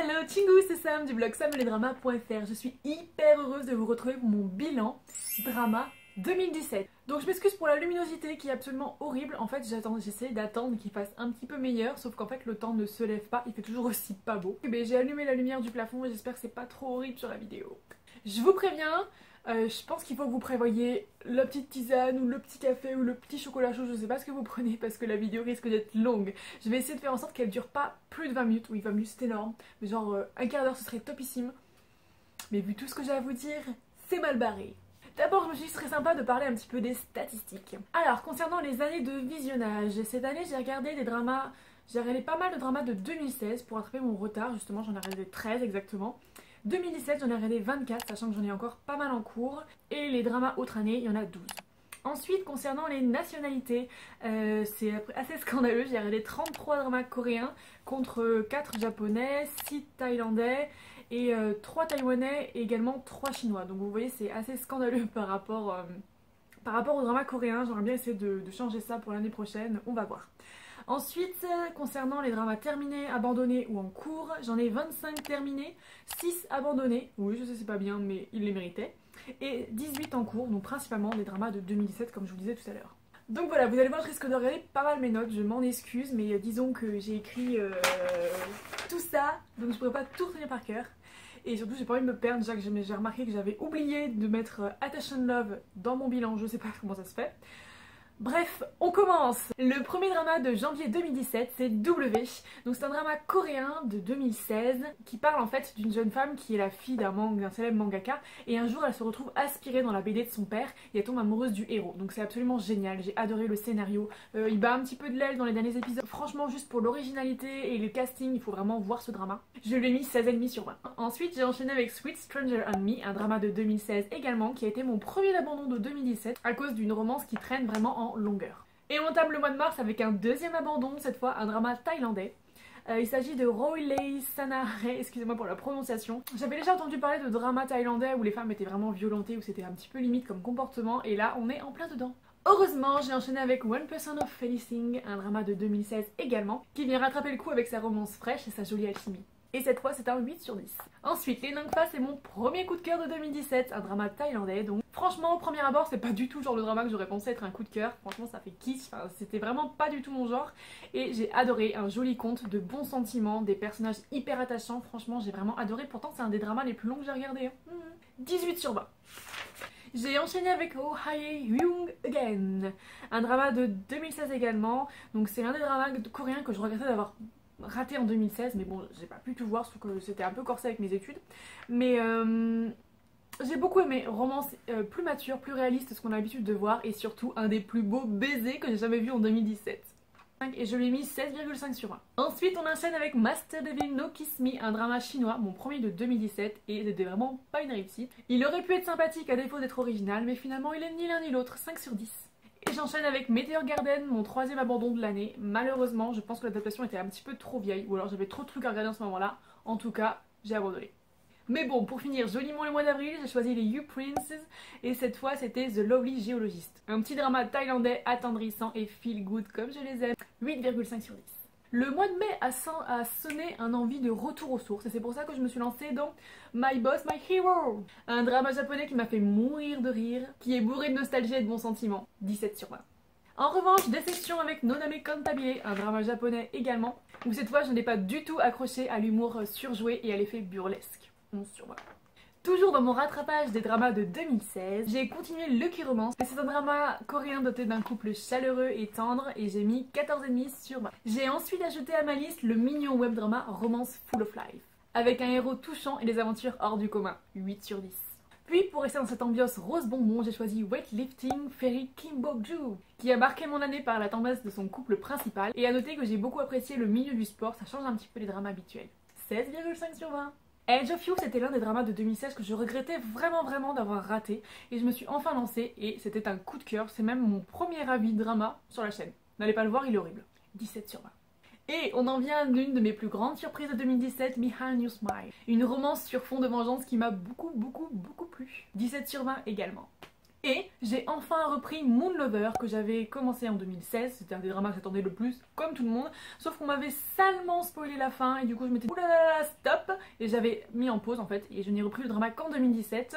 Hello Chingu, c'est Sam du blog samledrama.fr. Je suis hyper heureuse de vous retrouver pour mon bilan drama 2017. Donc je m'excuse pour la luminosité qui est absolument horrible. En fait j'essaie d'attendre qu'il fasse un petit peu meilleur, sauf qu'en fait le temps ne se lève pas, il fait toujours aussi pas beau. J'ai allumé la lumière du plafond et j'espère que c'est pas trop horrible sur la vidéo. Je vous préviens, je pense qu'il faut que vous prévoyez la petite tisane ou le petit café ou le petit chocolat chaud, je sais pas ce que vous prenez parce que la vidéo risque d'être longue. Je vais essayer de faire en sorte qu'elle dure pas plus de 20 minutes, oui 20 minutes c'est énorme, mais genre un quart d'heure ce serait topissime. Mais vu tout ce que j'ai à vous dire, c'est mal barré. D'abord je me suis dit que ce serait sympa de parler un petit peu des statistiques. Alors concernant les années de visionnage, cette année j'ai regardé des dramas, j'ai regardé pas mal de dramas de 2016 pour rattraper mon retard, justement j'en ai regardé 13 exactement. 2017 j'en ai regardé 24, sachant que j'en ai encore pas mal en cours. Et les dramas autre année, il y en a 12. Ensuite, concernant les nationalités, c'est assez scandaleux. J'ai regardé 33 dramas coréens contre 4 japonais, 6 thaïlandais et 3 taïwanais et également 3 chinois. Donc vous voyez, c'est assez scandaleux par rapport au drama coréen. J'aimerais bien essayer de changer ça pour l'année prochaine, on va voir. Ensuite, concernant les dramas terminés, abandonnés ou en cours, j'en ai 25 terminés, 6 abandonnés, oui je sais c'est pas bien mais ils les méritaient, et 18 en cours, donc principalement des dramas de 2017 comme je vous disais tout à l'heure. Donc voilà, vous allez voir, je risque de regarder pas mal mes notes, je m'en excuse, mais disons que j'ai écrit tout ça, donc je pourrais pas tout retenir par cœur. Et surtout j'ai pas envie de me perdre, déjà que j'ai remarqué que j'avais oublié de mettre Attention Love dans mon bilan, je sais pas comment ça se fait. Bref, on commence. Le premier drama de janvier 2017, c'est W. Donc c'est un drama coréen de 2016 qui parle en fait d'une jeune femme qui est la fille d'un célèbre mangaka, et un jour elle se retrouve aspirée dans la BD de son père et elle tombe amoureuse du héros. Donc c'est absolument génial, j'ai adoré le scénario. Il bat un petit peu de l'aile dans les derniers épisodes. Franchement, juste pour l'originalité et le casting, il faut vraiment voir ce drama. Je lui ai mis 16,5 sur 20. Ensuite j'ai enchaîné avec Sweet Stranger on Me, un drama de 2016 également qui a été mon premier abandon de 2017 à cause d'une romance qui traîne vraiment en longueur. Et on entame le mois de mars avec un deuxième abandon, cette fois un drama thaïlandais. Il s'agit de Roylay Sanare, excusez-moi pour la prononciation. J'avais déjà entendu parler de dramas thaïlandais où les femmes étaient vraiment violentées, où c'était un petit peu limite comme comportement, et là on est en plein dedans. Heureusement, j'ai enchaîné avec One Person of Felicing, un drama de 2016 également, qui vient rattraper le coup avec sa romance fraîche et sa jolie alchimie. Et cette fois c'est un 8 sur 10. Ensuite, Les Nangfa, c'est mon premier coup de cœur de 2017, un drama thaïlandais. Donc franchement au premier abord c'est pas du tout le genre de drama que j'aurais pensé être un coup de cœur. Franchement ça fait kiff, enfin, c'était vraiment pas du tout mon genre. Et j'ai adoré, un joli conte, de bons sentiments, des personnages hyper attachants. Franchement j'ai vraiment adoré, pourtant c'est un des dramas les plus longs que j'ai regardé. 18 sur 20. J'ai enchaîné avec Oh Hae Hyung Again, un drama de 2016 également. Donc c'est l'un des dramas coréens que je regrettais d'avoir raté en 2016, mais bon j'ai pas pu tout voir sauf que c'était un peu corsé avec mes études, mais j'ai beaucoup aimé, romance plus mature, plus réaliste, ce qu'on a l'habitude de voir, et surtout un des plus beaux baisers que j'ai jamais vu en 2017. Et je lui ai mis 16,5 sur 20. Ensuite on enchaîne avec Master Devil No Kiss Me, un drama chinois, mon premier de 2017, et c'était vraiment pas une réussite. Il aurait pu être sympathique à défaut d'être original, mais finalement il est ni l'un ni l'autre, 5 sur 10. Et j'enchaîne avec Meteor Garden, mon troisième abandon de l'année. Malheureusement, je pense que l'adaptation était un petit peu trop vieille, ou alors j'avais trop de trucs à regarder en ce moment-là. En tout cas, j'ai abandonné. Mais bon, pour finir joliment le mois d'avril, j'ai choisi les You Princes, et cette fois c'était The Lovely Geologist. Un petit drama thaïlandais attendrissant et feel good comme je les aime. 8,5 sur 10. Le mois de mai a sonné un envie de retour aux sources, et c'est pour ça que je me suis lancée dans My Boss, My Hero, un drama japonais qui m'a fait mourir de rire, qui est bourré de nostalgie et de bons sentiments. 17 sur 20. En revanche, Déception avec Noname Cantabile, un drama japonais également, où cette fois je n'ai pas du tout accroché à l'humour surjoué et à l'effet burlesque. 11 sur 20. Toujours dans mon rattrapage des dramas de 2016, j'ai continué Lucky Romance. C'est un drama coréen doté d'un couple chaleureux et tendre, et j'ai mis 14,5 sur 20. J'ai ensuite ajouté à ma liste le mignon web drama Romance Full of Life, avec un héros touchant et des aventures hors du commun. 8 sur 10. Puis pour rester dans cette ambiance rose bonbon, j'ai choisi Weightlifting Fairy Kim Bok-joo, qui a marqué mon année par la tendresse de son couple principal, et à noter que j'ai beaucoup apprécié le milieu du sport, ça change un petit peu les dramas habituels. 16,5 sur 20. Edge of You, c'était l'un des dramas de 2016 que je regrettais vraiment d'avoir raté, et je me suis enfin lancée et c'était un coup de cœur, c'est même mon premier avis de drama sur la chaîne. N'allez pas le voir, il est horrible. 17 sur 20. Et on en vient à l'une de mes plus grandes surprises de 2017, Behind Your Smile. Une romance sur fond de vengeance qui m'a beaucoup plu. 17 sur 20 également. Et j'ai enfin repris Moon Lover que j'avais commencé en 2016, c'était un des dramas que j'attendais le plus, comme tout le monde, sauf qu'on m'avait salement spoilé la fin et du coup je m'étais dit oulala stop, top et j'avais mis en pause en fait et je n'ai repris le drama qu'en 2017.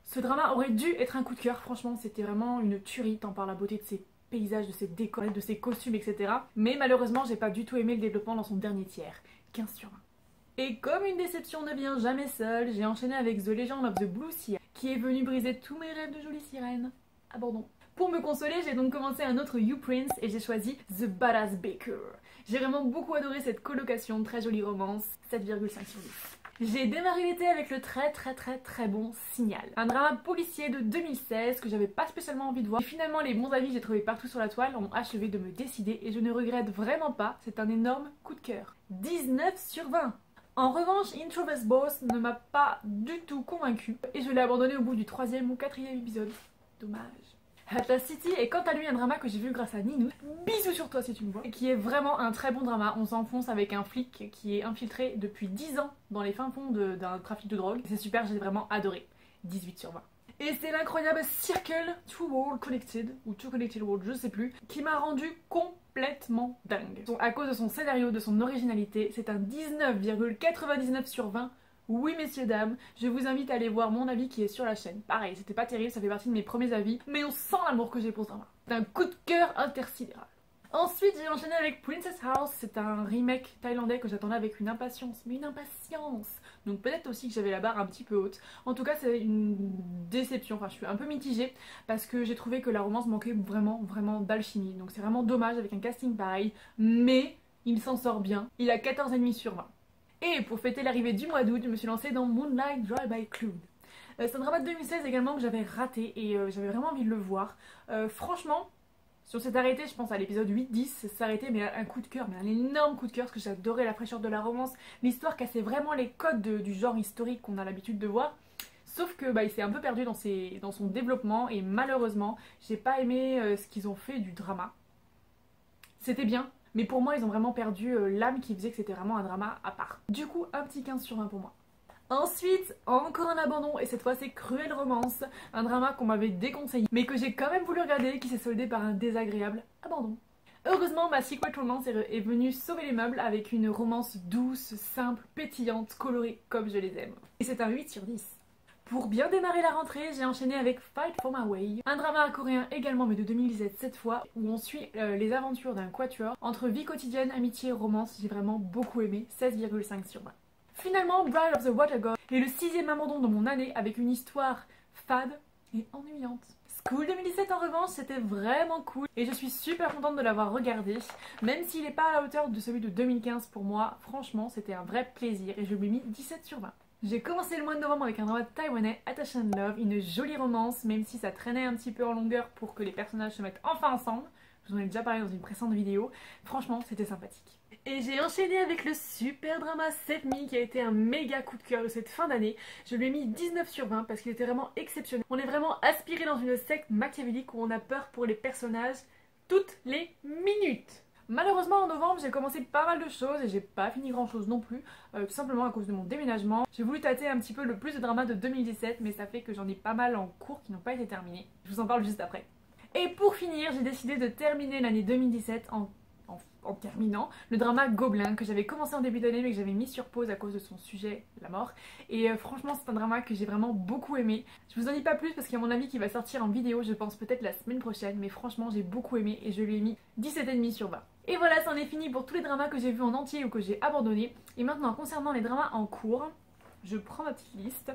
Ce drama aurait dû être un coup de cœur, franchement c'était vraiment une tuerie tant par la beauté de ses paysages, de ses décors, de ses costumes etc. Mais malheureusement j'ai pas du tout aimé le développement dans son dernier tiers, 15 sur 20. Et comme une déception ne vient jamais seule, j'ai enchaîné avec The Legend of the Blue Sea qui est venu briser tous mes rêves de jolie sirène. Abandon. Pour me consoler, j'ai donc commencé un autre You Prince et j'ai choisi The Badass Baker. J'ai vraiment beaucoup adoré cette colocation, très jolie romance, 7,5 sur 10. J'ai démarré l'été avec le très bon Signal. Un drama policier de 2016 que j'avais pas spécialement envie de voir. Et finalement les bons avis que j'ai trouvés partout sur la toile ont achevé de me décider et je ne regrette vraiment pas, c'est un énorme coup de cœur. 19 sur 20. En revanche, Introvest Boss ne m'a pas du tout convaincue et je l'ai abandonné au bout du 3e ou 4e épisode. Dommage. Atlas City est quant à lui un drama que j'ai vu grâce à Ninou, bisous sur toi si tu me vois, et qui est vraiment un très bon drama. On s'enfonce avec un flic qui est infiltré depuis 10 ans dans les fins fonds d'un trafic de drogue. C'est super, j'ai vraiment adoré. 18 sur 20. Et c'est l'incroyable Circle Two World Connected, ou Two Connected World, je sais plus, qui m'a rendu complètement dingue. À cause de son scénario, de son originalité, c'est un 19,99 sur 20. Oui messieurs dames, je vous invite à aller voir mon avis qui est sur la chaîne. Pareil, c'était pas terrible, ça fait partie de mes premiers avis, mais on sent l'amour que j'ai pour ce drama. C'est un coup de cœur intersidéral. Ensuite, j'ai enchaîné avec Princess House, c'est un remake thaïlandais que j'attendais avec une impatience, mais une impatience. Donc peut-être aussi que j'avais la barre un petit peu haute. En tout cas, c'est une déception, enfin je suis un peu mitigée parce que j'ai trouvé que la romance manquait vraiment d'alchimie. Donc c'est vraiment dommage avec un casting pareil, mais il s'en sort bien. Il a 14,5 sur 20. Et pour fêter l'arrivée du mois d'août, je me suis lancée dans Moonlight Drive-by Cloud. C'est un drama de 2016 également que j'avais raté et j'avais vraiment envie de le voir. Franchement, si on s'est arrêté, je pense à l'épisode 8-10, ça s'est arrêté, mais un coup de cœur, mais un énorme coup de cœur parce que j'adorais la fraîcheur de la romance. L'histoire cassait vraiment les codes du genre historique qu'on a l'habitude de voir. Sauf que il s'est un peu perdu dans son développement et malheureusement, j'ai pas aimé ce qu'ils ont fait du drama. C'était bien. Mais pour moi, ils ont vraiment perdu l'âme qui faisait que c'était vraiment un drama à part. Du coup, un petit 15 sur 20 pour moi. Ensuite, encore un abandon, et cette fois c'est Cruelle Romance, un drama qu'on m'avait déconseillé, mais que j'ai quand même voulu regarder, qui s'est soldé par un désagréable abandon. Heureusement, ma Secret Romance est venue sauver les meubles avec une romance douce, simple, pétillante, colorée, comme je les aime. Et c'est un 8 sur 10. Pour bien démarrer la rentrée, j'ai enchaîné avec Fight for My Way, un drama coréen également mais de 2017 cette fois, où on suit les aventures d'un quatuor entre vie quotidienne, amitié et romance. J'ai vraiment beaucoup aimé, 16,5 sur 20. Finalement, Bride of the Water God est le 6e abandon de mon année avec une histoire fade et ennuyante. School 2017 en revanche, c'était vraiment cool et je suis super contente de l'avoir regardé, même s'il n'est pas à la hauteur de celui de 2015 pour moi. Franchement, c'était un vrai plaisir et je lui ai mis 17 sur 20. J'ai commencé le mois de novembre avec un drama taïwanais, Attachment Love, une jolie romance, même si ça traînait un petit peu en longueur pour que les personnages se mettent enfin ensemble. Je vous en ai déjà parlé dans une précédente vidéo. Franchement, c'était sympathique. Et j'ai enchaîné avec le super drama Set Me qui a été un méga coup de cœur de cette fin d'année. Je lui ai mis 19 sur 20 parce qu'il était vraiment exceptionnel. On est vraiment aspiré dans une secte machiavélique où on a peur pour les personnages toutes les minutes. Malheureusement en novembre j'ai commencé pas mal de choses et j'ai pas fini grand chose non plus, tout simplement à cause de mon déménagement. J'ai voulu tâter un petit peu le plus de dramas de 2017 mais ça fait que j'en ai pas mal en cours qui n'ont pas été terminés. Je vous en parle juste après. Et pour finir, j'ai décidé de terminer l'année 2017 en terminant le drama Gobelin que j'avais commencé en début d'année mais que j'avais mis sur pause à cause de son sujet, la mort. Et franchement c'est un drama que j'ai vraiment beaucoup aimé. Je vous en dis pas plus parce qu'il y a mon avis qui va sortir en vidéo, je pense peut-être la semaine prochaine, mais franchement j'ai beaucoup aimé et je lui ai mis 17,5 sur 20. Et voilà, c'en est fini pour tous les dramas que j'ai vus en entier ou que j'ai abandonnés. Et maintenant concernant les dramas en cours, je prends ma petite liste.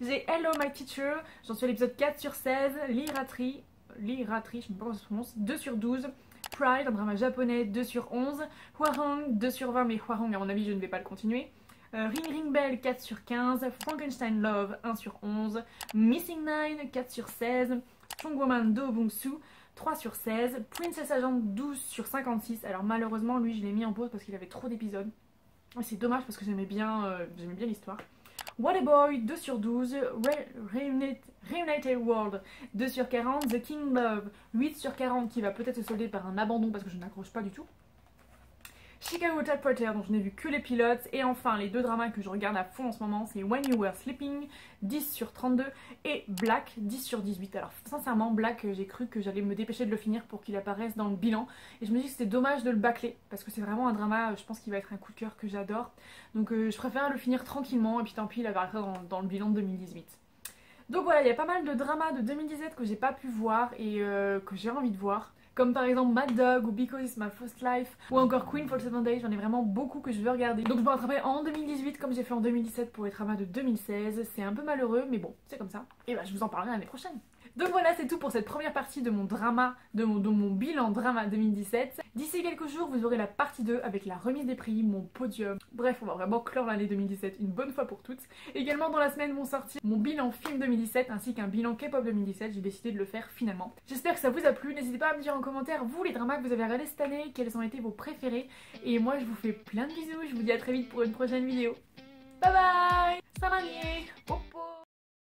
J'ai Hello My Teacher, j'en suis à l'épisode 4 sur 16, Liratri, je sais pas comment ça se prononce, 2 sur 12. Pride, un drama japonais, 2 sur 11. Hwarang, 2 sur 20, mais Hwarang, à mon avis, je ne vais pas le continuer. Ring Ring Bell, 4 sur 15. Frankenstein Love, 1 sur 11. Missing 9, 4 sur 16. Strong Woman Do Bong-soo, 3 sur 16. Princess Agent, 12 sur 56. Alors malheureusement, lui, je l'ai mis en pause parce qu'il avait trop d'épisodes. C'est dommage parce que j'aimais bien l'histoire. What a Boy, 2 sur 12, Reunited World, 2 sur 40, The King Love, 8 sur 40 qui va peut-être se solder par un abandon parce que je n'accroche pas du tout. Chicago Tide Porter dont je n'ai vu que les pilotes, et enfin les deux dramas que je regarde à fond en ce moment, c'est When You Were Sleeping 10 sur 32 et Black 10 sur 18. Alors sincèrement Black, j'ai cru que j'allais me dépêcher de le finir pour qu'il apparaisse dans le bilan, et je me dis que c'était dommage de le bâcler parce que c'est vraiment un drama, je pense qu'il va être un coup de cœur que j'adore, donc je préfère le finir tranquillement et puis tant pis il apparaîtra dans le bilan de 2018. Donc voilà, il y a pas mal de dramas de 2017 que j'ai pas pu voir et que j'ai envie de voir. Comme par exemple Mad Dog ou Because It's My First Life ou encore Queen for 7 Days, j'en ai vraiment beaucoup que je veux regarder. Donc je me rattraperai en 2018 comme j'ai fait en 2017 pour les dramas de 2016. C'est un peu malheureux mais bon, c'est comme ça. Et bah je vous en parlerai l'année prochaine. Donc voilà, c'est tout pour cette première partie de mon drama, de mon bilan drama 2017. D'ici quelques jours, vous aurez la partie 2 avec la remise des prix, mon podium. Bref, on va vraiment clore l'année 2017 une bonne fois pour toutes. Également dans la semaine vont sortir mon bilan film 2017 ainsi qu'un bilan K-pop 2017. J'ai décidé de le faire finalement. J'espère que ça vous a plu. N'hésitez pas à me dire en commentaire, vous, les dramas que vous avez regardés cette année, quels ont été vos préférés. Et moi, je vous fais plein de bisous. Je vous dis à très vite pour une prochaine vidéo. Bye bye. Salam. Popo.